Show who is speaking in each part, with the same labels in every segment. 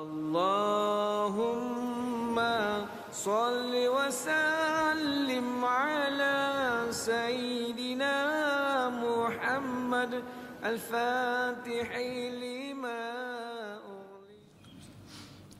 Speaker 1: Allahumma salli wa sallim ala Sayyidina Muhammad al-Fatihi lima.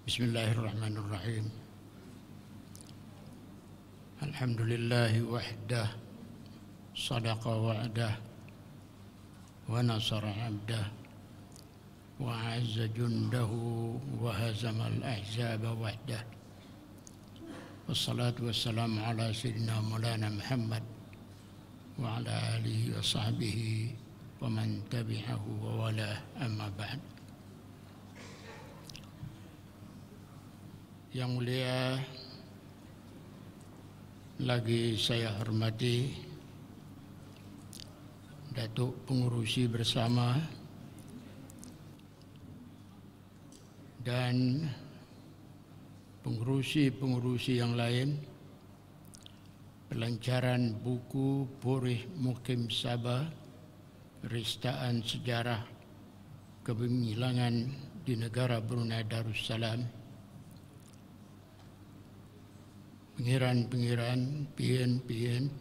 Speaker 2: Bismillahirrahmanirrahim. Alhamdulillahi wahdah, sadaqa wa'dah, wa nasara abdah, wa azza jundahu, wa hazama al-ahzaba wahdah. Wassalatu wassalamu ala sayyidina Maulana Muhammad wa ala alihi wa sahbihi wa man tabi'ahu wa wala, amma ba'd. Yang mulia, lagi saya hormati Datuk Pengurusi bersama dan pengurusi yang lain pelancaran buku Purih Mukim Sabah, Ristaan Sejarah Kegemilangan di Negara Brunei Darussalam, pengiran-pengiran, pian-pian,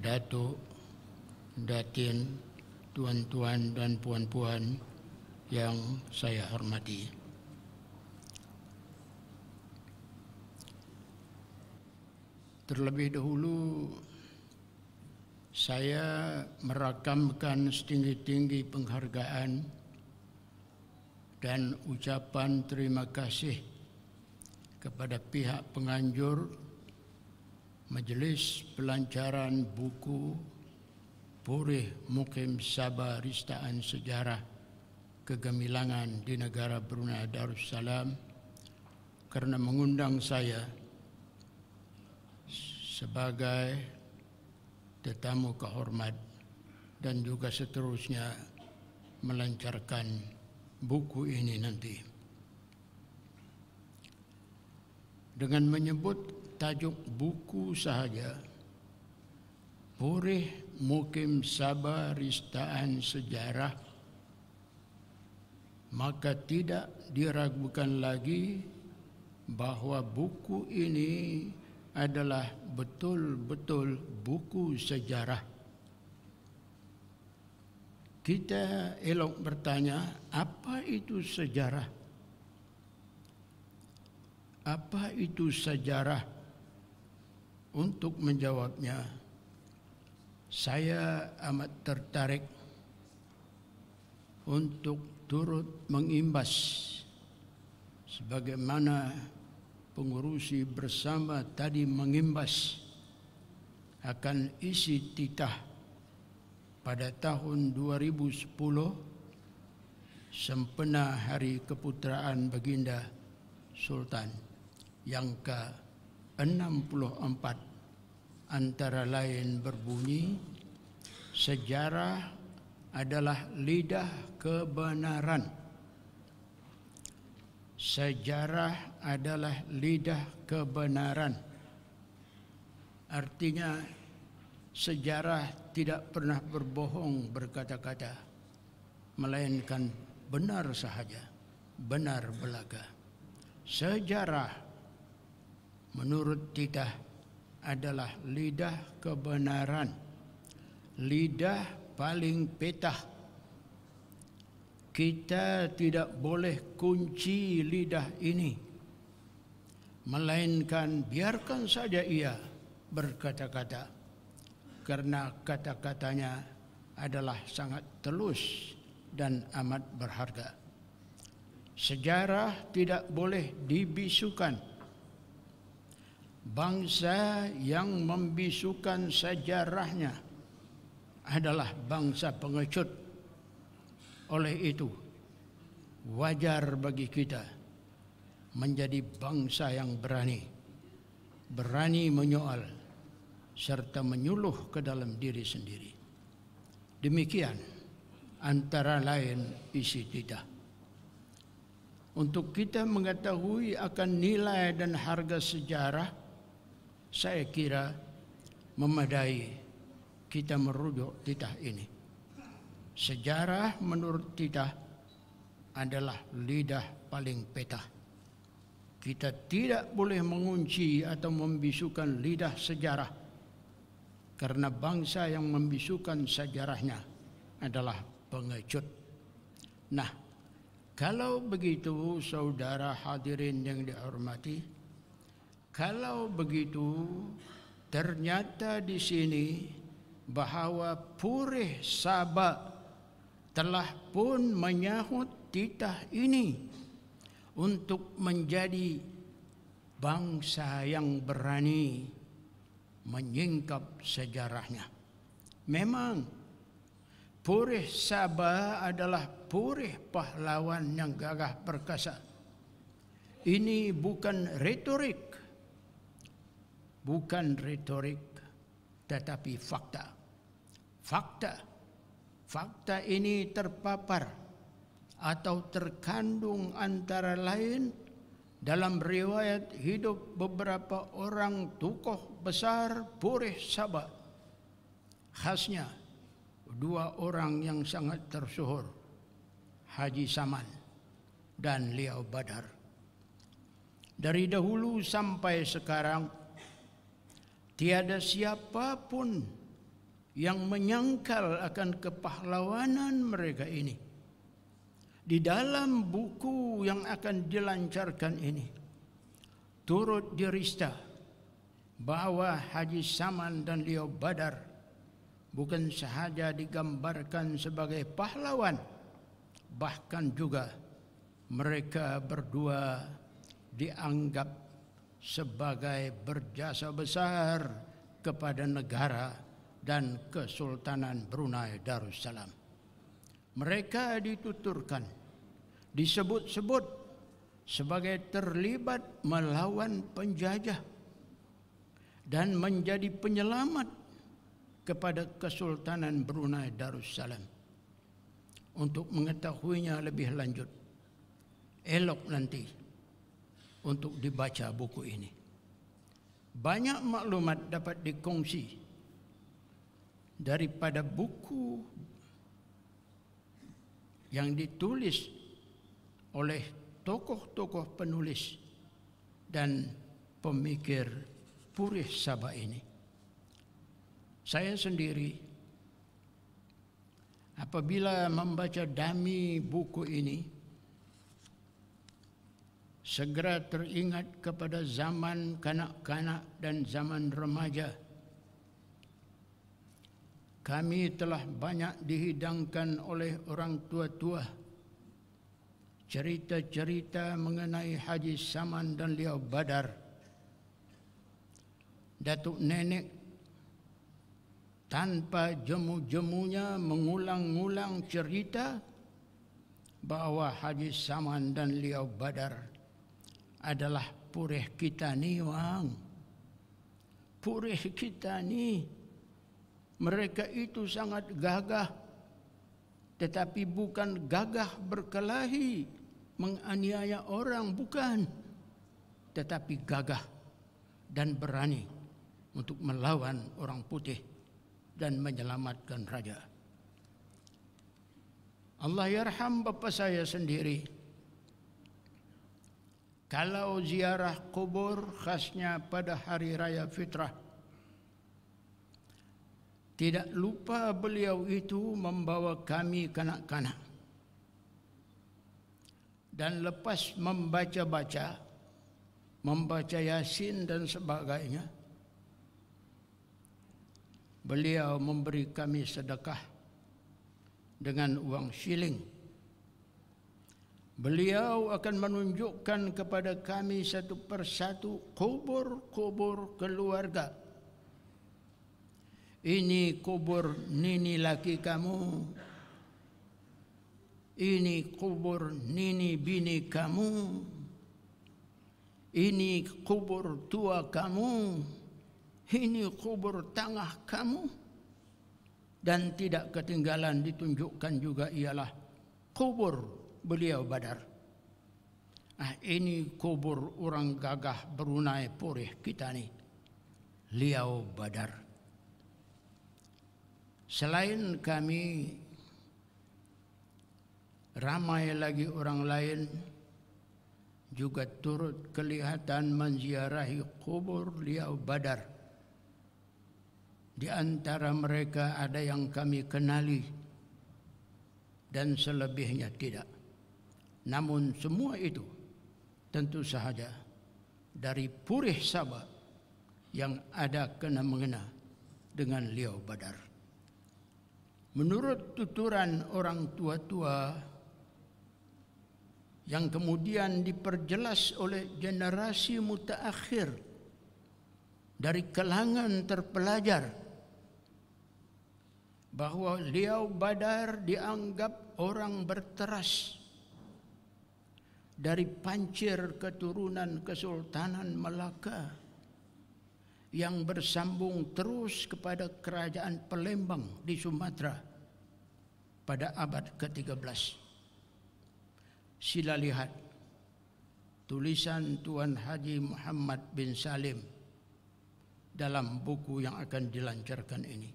Speaker 2: datuk, datin, tuan-tuan dan puan-puan yang saya hormati. Terlebih dahulu saya merakamkan setinggi-tinggi penghargaan dan ucapan terima kasih kepada pihak penganjur Majlis Pelancaran Buku Purih Mukim Sabah, Ristaan Sejarah Kegemilangan di Negara Brunei Darussalam kerana mengundang saya sebagai tetamu kehormat dan juga seterusnya melancarkan buku ini nanti. Dengan menyebut tajuk buku sahaja, Purih Mukim Sabah, Ristaan Sejarah, maka tidak diragukan lagi bahawa buku ini adalah betul-betul buku sejarah. Kita elok bertanya, apa itu sejarah? Apa itu sejarah? Untuk menjawabnya, saya amat tertarik untuk turut mengimbas sebagaimana pengurusi bersama tadi mengimbas akan isi titah pada tahun 2010 sempena Hari Keputeraan Baginda Sultan yang ke-64, antara lain berbunyi, sejarah adalah lidah kebenaran. Sejarah adalah lidah kebenaran. Artinya sejarah tidak pernah berbohong berkata-kata, melainkan benar sahaja, benar belaka. Sejarah menurut titah adalah lidah kebenaran, lidah paling petah. Kita tidak boleh kunci lidah ini, melainkan biarkan saja ia berkata-kata, karena kata-katanya adalah sangat telus dan amat berharga. Sejarah tidak boleh dibisukan. Bangsa yang membisukan sejarahnya adalah bangsa pengecut. Oleh itu, wajar bagi kita menjadi bangsa yang berani menyoal serta menyuluh ke dalam diri sendiri. Demikian antara lain isi titah. Untuk kita mengetahui akan nilai dan harga sejarah, saya kira memadai kita merujuk titah ini. Sejarah menurut titah adalah lidah paling peta. Kita tidak boleh mengunci atau membisukan lidah sejarah, karena bangsa yang membisukan sejarahnya adalah pengecut. Nah, kalau begitu saudara hadirin yang dihormati, kalau begitu ternyata di sini bahawa Pureh Sabah telah pun menyahut titah ini untuk menjadi bangsa yang berani menyingkap sejarahnya. Memang Pureh Sabah adalah Pureh pahlawan yang gagah perkasa. Ini bukan retorik, tetapi fakta. Fakta ini terpapar atau terkandung antara lain dalam riwayat hidup beberapa orang tokoh besar Pureh Sabah. Khasnya dua orang yang sangat tersohor, Haji Saman dan Liau Badar. Dari dahulu sampai sekarang, tiada siapapun yang menyangkal akan kepahlawanan mereka ini. Di dalam buku yang akan dilancarkan ini turut dirista bahwa Haji Saman dan Liau Badar bukan sahaja digambarkan sebagai pahlawan, bahkan juga mereka berdua dianggap sebagai berjasa besar kepada negara dan Kesultanan Brunei Darussalam. Mereka dituturkan, disebut-sebut sebagai terlibat melawan penjajah dan menjadi penyelamat kepada Kesultanan Brunei Darussalam. Untuk mengetahuinya lebih lanjut, elok nanti untuk dibaca buku ini. Banyak maklumat dapat dikongsi daripada buku yang ditulis oleh tokoh-tokoh penulis dan pemikir Pureh Sabah ini. Saya sendiri apabila membaca dami buku ini segera teringat kepada zaman kanak-kanak dan zaman remaja. Kami telah banyak dihidangkan oleh orang tua-tua cerita-cerita mengenai Haji Saman dan Liau Badar. Datuk nenek tanpa jemu-jemunya mengulang-ulang cerita bahawa Haji Saman dan Liau Badar adalah Pureh kita ni, Wang. Pureh kita ni. Mereka itu sangat gagah, tetapi bukan gagah berkelahi, menganiaya orang, bukan. Tetapi gagah dan berani untuk melawan orang putih dan menyelamatkan raja. Allah yarham bapa saya sendiri. Kalau ziarah kubur khasnya pada hari raya fitrah, tidak lupa beliau itu membawa kami kanak-kanak. Dan lepas membaca Yasin dan sebagainya, beliau memberi kami sedekah dengan uang shilling. Beliau akan menunjukkan kepada kami satu persatu kubur-kubur keluarga. Ini kubur nini laki kamu, ini kubur nini bini kamu, ini kubur tua kamu, ini kubur tengah kamu. Dan tidak ketinggalan ditunjukkan juga ialah kubur beliau Badar. Ini kubur orang gagah Brunei Pureh kita ni, Liau Badar. Selain kami, ramai lagi orang lain juga turut kelihatan menziarahi kubur Liau Badar. Di antara mereka ada yang kami kenali dan selebihnya tidak. Namun semua itu tentu sahaja dari Purih Sabah yang ada kena mengena dengan Liau Badar. Menurut tuturan orang tua-tua yang kemudian diperjelas oleh generasi mutaakhir dari kalangan terpelajar, bahwa Liau Badar dianggap orang berteras dari pancir keturunan Kesultanan Melaka yang bersambung terus kepada Kerajaan Palembang di Sumatera pada abad ke-13. Sila lihat tulisan Tuan Haji Muhammad bin Salim dalam buku yang akan dilancarkan ini.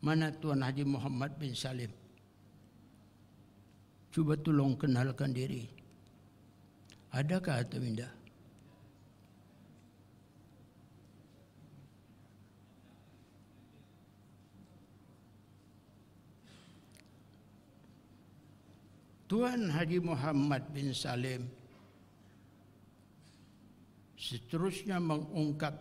Speaker 2: Mana Tuan Haji Muhammad bin Salim? Cuba tolong kenalkan diri. Adakah atau tidak? Tuan Haji Muhammad bin Salim seterusnya mengungkap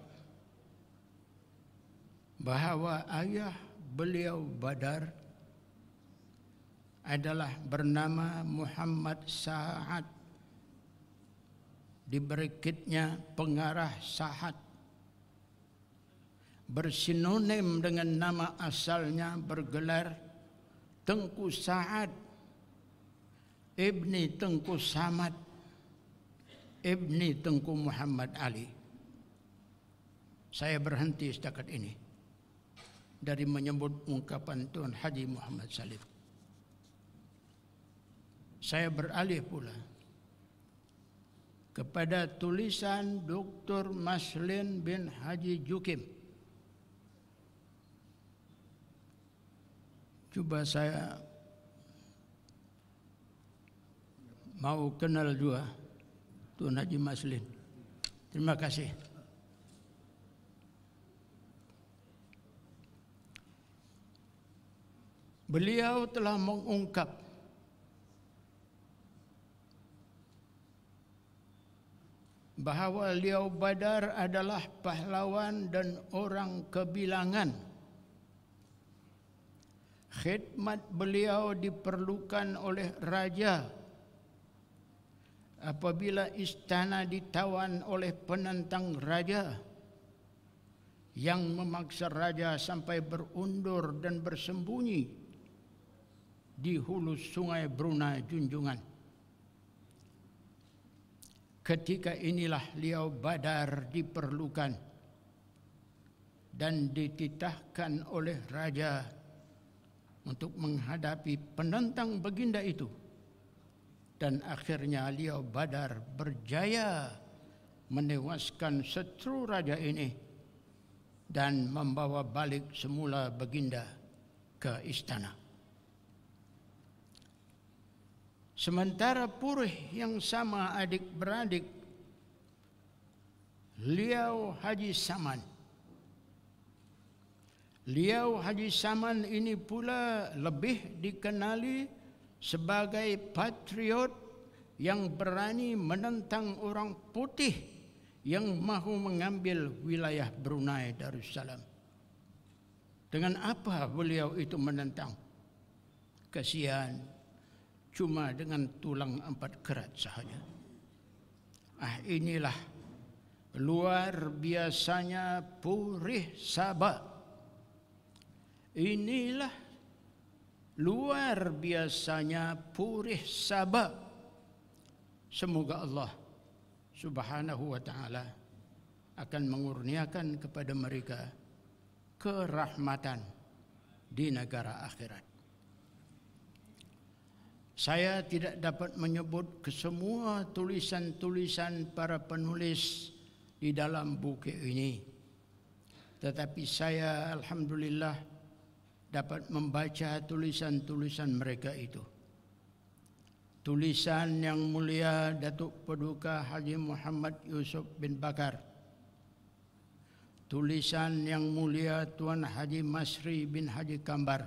Speaker 2: bahawa ayah beliau Badar adalah bernama Muhammad Sa'ad, diberi kitnya pengarah Sa'ad, bersinonim dengan nama asalnya bergelar Tengku Sa'ad Ibni Tengku Samad Ibni Tengku Muhammad Ali. Saya berhenti setakat ini dari menyebut ungkapan Tuan Haji Muhammad Salim. Saya beralih pula kepada tulisan Dr. Maslin bin Haji Jukim. Cuba saya mau kenal juga Tuan Haji Maslin. Terima kasih. Beliau telah mengungkap bahawa Liau Badar adalah pahlawan dan orang kebilangan. Khidmat beliau diperlukan oleh raja apabila istana ditawan oleh penentang raja yang memaksa raja sampai berundur dan bersembunyi di hulu sungai Brunei Junjungan. Ketika inilah Liau Badar diperlukan dan dititahkan oleh raja untuk menghadapi penentang baginda itu. Dan akhirnya Liau Badar berjaya menewaskan setru raja ini dan membawa balik semula baginda ke istana. Sementara Purih yang sama adik-beradik Liau Haji Saman. Liau Haji Saman ini pula lebih dikenali sebagai patriot yang berani menentang orang putih yang mahu mengambil wilayah Brunei Darussalam. Dengan apa beliau itu menentang? Kasihan, cuma dengan tulang 4 kerat sahaja. Inilah luar biasanya Purih Sabah. Inilah luar biasanya Purih Sabah. Semoga Allah Subhanahu wa ta'ala akan mengurniakan kepada mereka kerahmatan di negara akhirat. Saya tidak dapat menyebut kesemua tulisan-tulisan para penulis di dalam buku ini, tetapi saya alhamdulillah dapat membaca tulisan-tulisan mereka itu. tulisan Yang Mulia Datuk Paduka Haji Muhammad Yusuf bin Bakar, tulisan Yang Mulia Tuan Haji Masri bin Haji Kambar,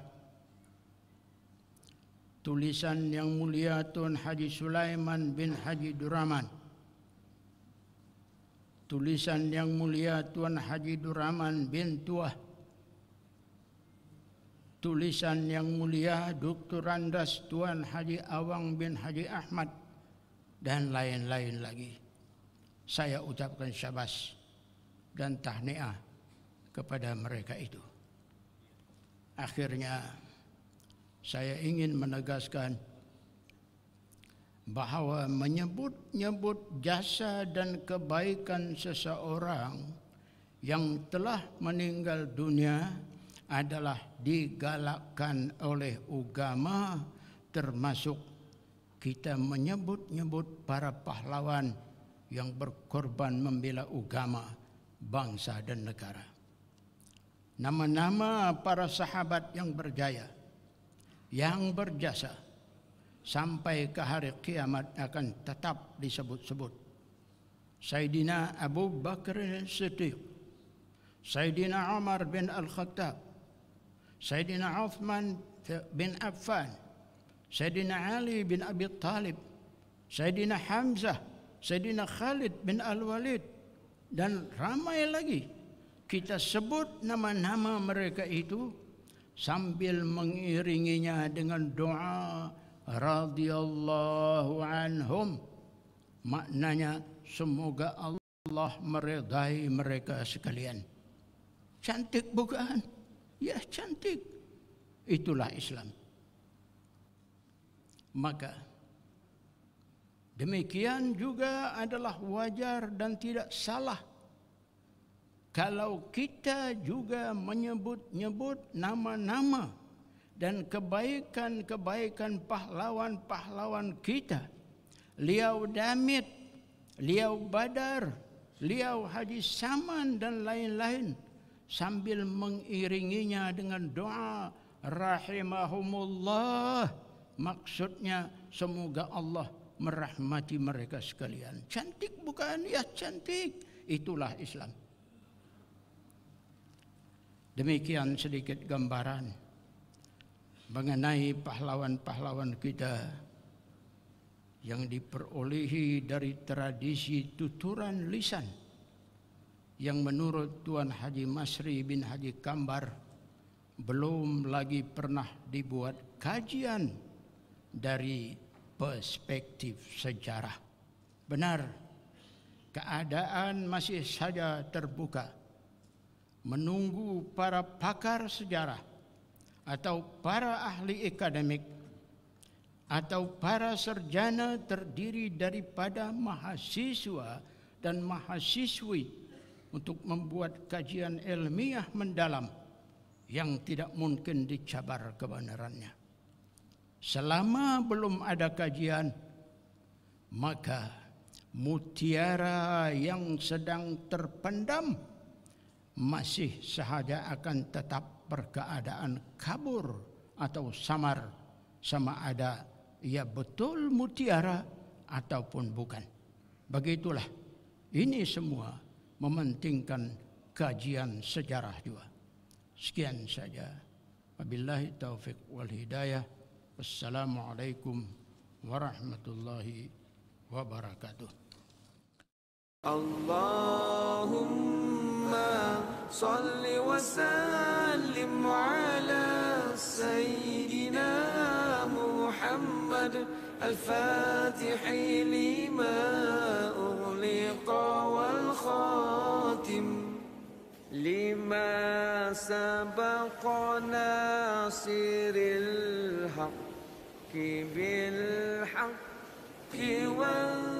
Speaker 2: tulisan Yang Mulia Tuan Haji Sulaiman bin Haji Duraman, tulisan Yang Mulia Tuan Haji Duraman bin Tuah, tulisan Yang Mulia Dr. Randas Tuan Haji Awang bin Haji Ahmad, dan lain-lain lagi. Saya ucapkan syabas dan tahniah kepada mereka itu. Akhirnya saya ingin menegaskan bahawa menyebut-nyebut jasa dan kebaikan seseorang yang telah meninggal dunia adalah digalakkan oleh agama, termasuk kita menyebut-nyebut para pahlawan yang berkorban membela agama, bangsa dan negara. Nama-nama para sahabat yang berjaya, yang berjasa sampai ke hari kiamat akan tetap disebut-sebut. Sayyidina Abu Bakar Siddiq, Sayyidina Umar bin Al-Khattab, Sayyidina Uthman bin Affan, Sayyidina Ali bin Abi Talib, Sayyidina Hamzah, Sayyidina Khalid bin Al-Walid, dan ramai lagi. Kita sebut nama-nama mereka itu sambil mengiringinya dengan doa radhiyallahu anhum. Maknanya semoga Allah meridai mereka sekalian. Cantik bukan? Ya, cantik. Itulah Islam. Maka demikian juga adalah wajar dan tidak salah kalau kita juga menyebut-nyebut nama-nama dan kebaikan-kebaikan pahlawan-pahlawan kita. Liau Damit, Liau Badar, Liau Haji Saman dan lain-lain, sambil mengiringinya dengan doa rahimahumullah. Maksudnya semoga Allah merahmati mereka sekalian. Cantik bukan? Ya, cantik. Itulah Islam. Demikian sedikit gambaran mengenai pahlawan-pahlawan kita yang diperolehi dari tradisi tuturan lisan yang menurut Tuan Haji Masri bin Haji Kambar belum lagi pernah dibuat kajian dari perspektif sejarah. Benar, keadaan masih saja terbuka menunggu para pakar sejarah atau para ahli akademik atau para sarjana terdiri daripada mahasiswa dan mahasiswi untuk membuat kajian ilmiah mendalam yang tidak mungkin dicabar kebenarannya. Selama belum ada kajian, maka mutiara yang sedang terpendam masih sahaja akan tetap berkeadaan kabur atau samar, sama ada ia betul mutiara ataupun bukan. Begitulah, ini semua mementingkan kajian sejarah juga. Sekian saja. Wabillahi taufiq wal hidayah. Wassalamualaikum warahmatullahi wabarakatuh.
Speaker 1: Allahumma salli wa sallim ala sayyidina Muhammad al-Fatihi lima ughliqa wal khatim lima sabaqa nasiril haqqi bil haqqi wal